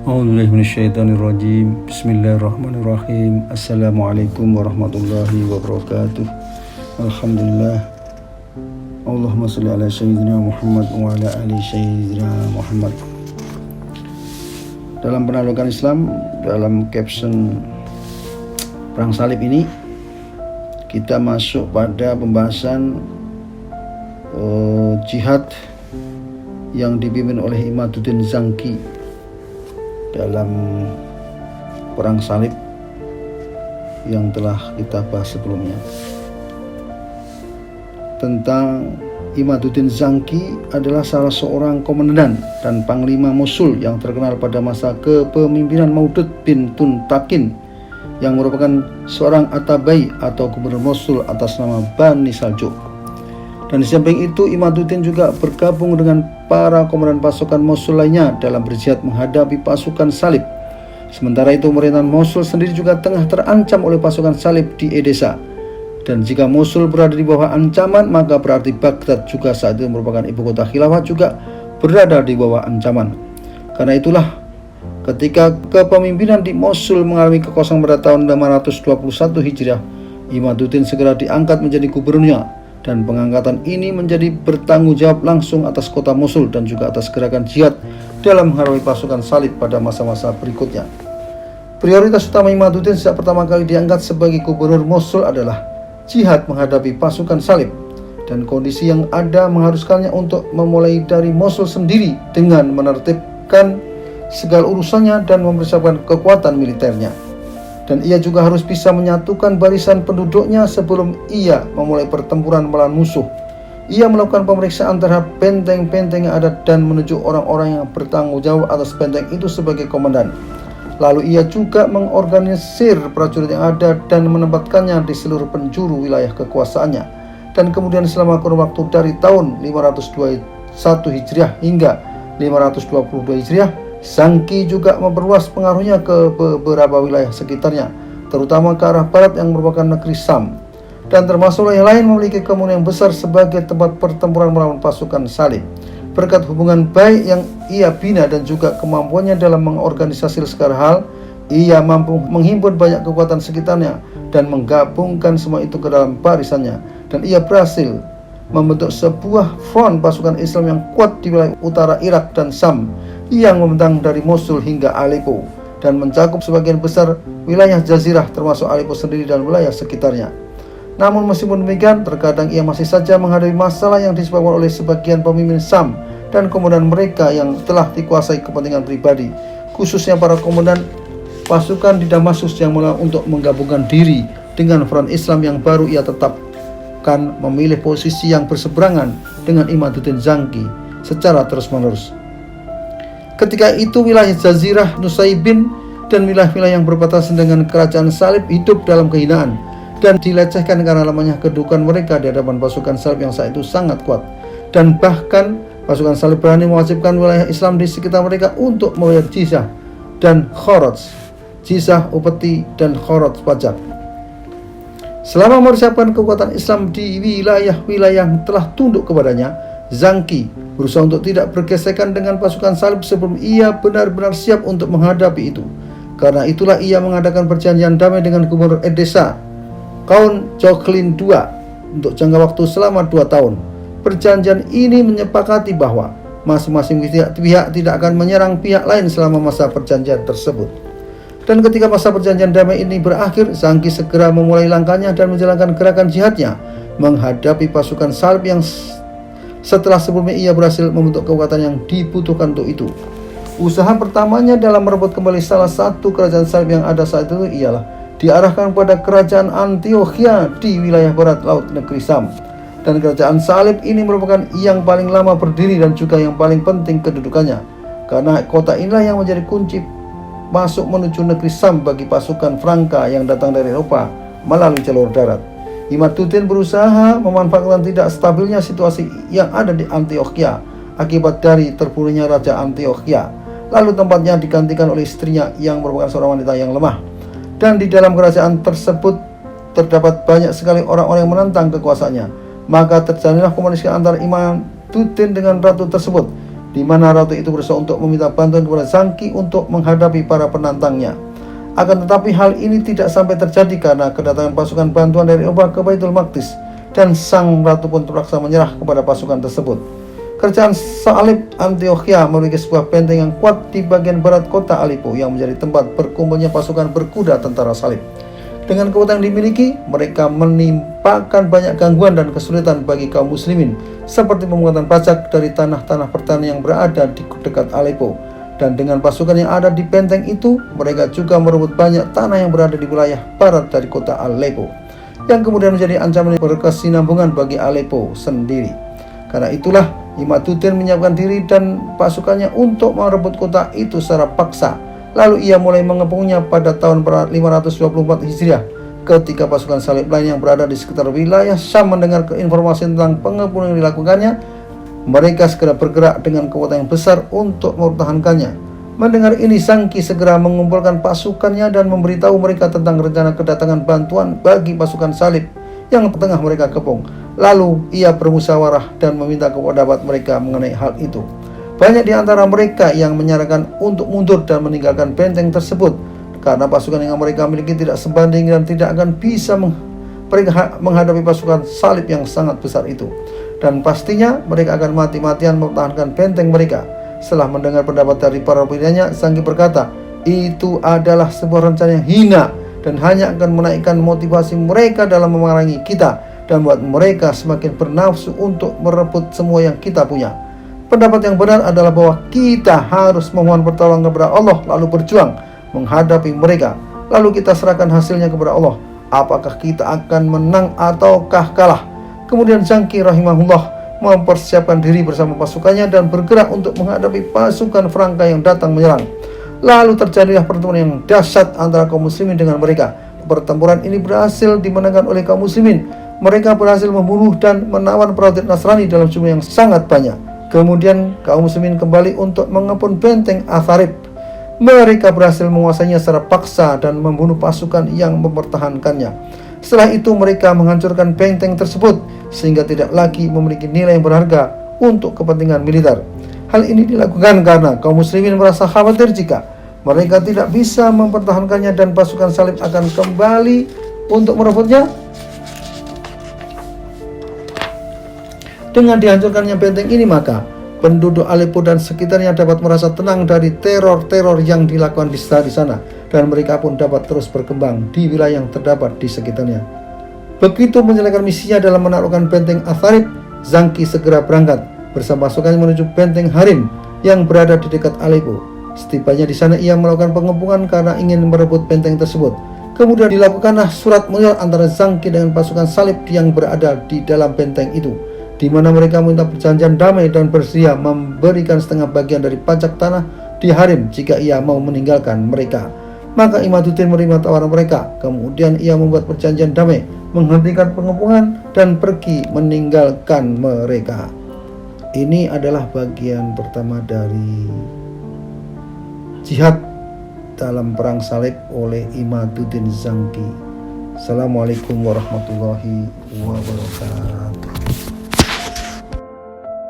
A'udzubillahi minasyaitonirrajim. Bismillahirrahmanirrahim. Assalamualaikum warahmatullahi wabarakatuh. Alhamdulillah. Allahumma shalli ala sayyidina Muhammad wa ala ali sayyidina Muhammad. Dalam penaklukan Islam, dalam caption perang salib ini, kita masuk pada pembahasan jihad yang dipimpin oleh Imaduddin Zangki dalam perang salib yang telah kita bahas sebelumnya. Tentang Imaduddin Zangki adalah salah seorang komandan dan panglima Mosul yang terkenal pada masa kepemimpinan Maudud bin Tuntakin, yang merupakan seorang atabai atau gubernur Mosul atas nama Bani Saljuk. Dan di samping itu, Imaduddin juga bergabung dengan para komandan pasukan Mosul lainnya dalam berjihad menghadapi pasukan salib. Sementara itu, pemerintahan Mosul sendiri juga tengah terancam oleh pasukan salib di Edessa. Dan jika Mosul berada di bawah ancaman, maka berarti Baghdad juga saat itu merupakan ibu kota khilafah juga berada di bawah ancaman. Karena itulah, ketika kepemimpinan di Mosul mengalami kekosongan pada tahun 521 Hijriah, Imaduddin segera diangkat menjadi gubernurnya. Dan pengangkatan ini menjadi bertanggung jawab langsung atas kota Mosul dan juga atas gerakan jihad dalam menghadapi pasukan salib pada masa-masa berikutnya. Prioritas utama Imaduddin sejak pertama kali diangkat sebagai gubernur Mosul adalah jihad menghadapi pasukan salib, dan kondisi yang ada mengharuskannya untuk memulai dari Mosul sendiri dengan menertibkan segala urusannya dan mempersiapkan kekuatan militernya. Dan ia juga harus bisa menyatukan barisan penduduknya sebelum ia memulai pertempuran melawan musuh. Ia melakukan pemeriksaan terhadap benteng-benteng yang ada dan menunjuk orang-orang yang bertanggung jawab atas benteng itu sebagai komandan. Lalu ia juga mengorganisir prajurit yang ada dan menempatkannya di seluruh penjuru wilayah kekuasaannya. Dan kemudian selama kurun waktu dari tahun 521 Hijriah hingga 522 Hijriah, Zangki juga memperluas pengaruhnya ke beberapa wilayah sekitarnya, terutama ke arah barat yang merupakan negeri Sam, dan termasuk wilayah lain memiliki kemungkinan yang besar sebagai tempat pertempuran melawan pasukan salib. Berkat hubungan baik yang ia bina dan juga kemampuannya dalam mengorganisasi segala hal, ia mampu menghimpun banyak kekuatan sekitarnya dan menggabungkan semua itu ke dalam barisannya, dan ia berhasil membentuk sebuah front pasukan Islam yang kuat di wilayah utara Irak dan Sam, yang membentang dari Mosul hingga Aleppo dan mencakup sebagian besar wilayah Jazirah termasuk Aleppo sendiri dan wilayah sekitarnya. Namun meskipun demikian, terkadang ia masih saja menghadapi masalah yang disebabkan oleh sebagian pemimpin Sam dan komandan mereka yang telah dikuasai kepentingan pribadi, khususnya para komandan pasukan di Damaskus yang mulai untuk menggabungkan diri dengan front Islam yang baru ia tetapkan, memilih posisi yang berseberangan dengan Imaduddin Zangki secara terus-menerus. Ketika itu wilayah Jazirah, Nusaybin, dan wilayah-wilayah yang berbatasan dengan kerajaan salib hidup dalam kehinaan dan dilecehkan karena lemahnya kedudukan mereka di hadapan pasukan salib yang saat itu sangat kuat. Dan bahkan pasukan salib berani mewajibkan wilayah Islam di sekitar mereka untuk membayar jizyah dan kharaj, jizyah, upeti, dan kharaj pajak. Selama mempersiapkan kekuatan Islam di wilayah-wilayah yang telah tunduk kepadanya, Zangki berusaha untuk tidak bergesekan dengan pasukan salib sebelum ia benar-benar siap untuk menghadapi itu. Karena itulah ia mengadakan perjanjian damai dengan gubernur Edessa, Count Jochlin II, untuk jangka waktu selama 2 tahun. Perjanjian ini menyepakati bahwa masing-masing pihak tidak akan menyerang pihak lain selama masa perjanjian tersebut. Dan ketika masa perjanjian damai ini berakhir, Zangki segera memulai langkahnya dan menjalankan gerakan jihadnya menghadapi pasukan salib yang setelah sebelumnya ia berhasil membentuk kekuatan yang dibutuhkan untuk itu. Usaha pertamanya dalam merebut kembali salah satu kerajaan salib yang ada saat itu ialah diarahkan pada kerajaan Antiokhia di wilayah barat laut negeri Sam. Dan kerajaan salib ini merupakan yang paling lama berdiri dan juga yang paling penting kedudukannya, karena kota inilah yang menjadi kunci masuk menuju negeri Sam bagi pasukan Franka yang datang dari Eropa melalui jalur darat. Imaduddin berusaha memanfaatkan tidak stabilnya situasi yang ada di Antiokhia akibat dari terbunuhnya Raja Antiokhia. Lalu tempatnya digantikan oleh istrinya yang merupakan seorang wanita yang lemah. Dan di dalam kerajaan tersebut terdapat banyak sekali orang-orang yang menentang kekuasaannya. Maka terjalinlah komunikasi antara Imaduddin dengan ratu tersebut. di mana ratu itu berusaha untuk meminta bantuan kepada Zangki untuk menghadapi para penantangnya. Akan tetapi hal ini tidak sampai terjadi karena kedatangan pasukan bantuan dari Eropa ke Baitul Maqdis, dan sang ratu pun terpaksa menyerah kepada pasukan tersebut. Kerajaan Salib Antiochia memiliki sebuah benteng yang kuat di bagian barat kota Aleppo yang menjadi tempat berkumpulnya pasukan berkuda tentara salib. Dengan kekuatan yang dimiliki, mereka menimpakan banyak gangguan dan kesulitan bagi kaum muslimin, seperti pemungutan pajak dari tanah-tanah pertanian yang berada di dekat Aleppo. Dan dengan pasukan yang ada di benteng itu, mereka juga merebut banyak tanah yang berada di wilayah barat dari kota Aleppo, yang kemudian menjadi ancaman berkesinambungan bagi Aleppo sendiri. Karena itulah Imaduddin menyiapkan diri dan pasukannya untuk merebut kota itu secara paksa. Lalu ia mulai mengepungnya pada tahun 524 Hijriah, ketika pasukan salib lain yang berada di sekitar wilayah Syam mendengar informasi tentang pengepungan yang dilakukannya. Mereka segera bergerak dengan kekuatan yang besar untuk mempertahankannya. Mendengar ini, Zangki segera mengumpulkan pasukannya dan memberitahu mereka tentang rencana kedatangan bantuan bagi pasukan salib yang tengah mereka kepung. Lalu ia bermusyawarah dan meminta pendapat mereka mengenai hal itu. Banyak di antara mereka yang menyarankan untuk mundur dan meninggalkan benteng tersebut, karena pasukan yang mereka miliki tidak sebanding dan tidak akan bisa menghadapi pasukan salib yang sangat besar itu. Dan pastinya mereka akan mati-matian mempertahankan benteng mereka. Setelah mendengar pendapat dari para pimpinannya, Zangki berkata, itu adalah sebuah rencana yang hina dan hanya akan menaikkan motivasi mereka dalam memerangi kita dan membuat mereka semakin bernafsu untuk merebut semua yang kita punya. Pendapat yang benar adalah bahwa kita harus memohon pertolongan kepada Allah, lalu berjuang menghadapi mereka, lalu kita serahkan hasilnya kepada Allah. Apakah kita akan menang ataukah kalah? Kemudian Zangki rahimahullah mempersiapkan diri bersama pasukannya dan bergerak untuk menghadapi pasukan Franka yang datang menyerang. Lalu terjadilah pertempuran yang dahsyat antara kaum muslimin dengan mereka. Pertempuran ini berhasil dimenangkan oleh kaum muslimin. Mereka berhasil membunuh dan menawan prajurit Nasrani dalam jumlah yang sangat banyak. Kemudian kaum muslimin kembali untuk mengepung benteng Atharib. Mereka berhasil menguasainya secara paksa dan membunuh pasukan yang mempertahankannya. Setelah itu mereka menghancurkan benteng tersebut sehingga tidak lagi memiliki nilai yang berharga untuk kepentingan militer. Hal ini dilakukan karena kaum muslimin merasa khawatir jika mereka tidak bisa mempertahankannya dan pasukan salib akan kembali untuk merebutnya. Dengan dihancurkannya benteng ini, maka penduduk Aleppo dan sekitarnya dapat merasa tenang dari teror-teror yang dilakukan di sana, dan mereka pun dapat terus berkembang di wilayah yang terdapat di sekitarnya. Begitu menyelesaikan misinya dalam menaklukkan benteng Atharib, Zangki segera berangkat bersama pasukannya menuju benteng Harim yang berada di dekat Aleppo. Setibanya di sana, ia melakukan pengepungan karena ingin merebut benteng tersebut. Kemudian dilakukanlah surat menyurat antara Zangki dengan pasukan salib yang berada di dalam benteng itu, di mana mereka meminta perjanjian damai dan bersedia memberikan setengah bagian dari pajak tanah di Harim jika ia mau meninggalkan mereka. Maka Imaduddin menerima tawaran mereka. Kemudian ia membuat perjanjian damai, menghentikan pengepungan dan pergi meninggalkan mereka. Ini adalah bagian pertama dari jihad dalam perang salib oleh Imaduddin Zangki. Assalamualaikum warahmatullahi wabarakatuh.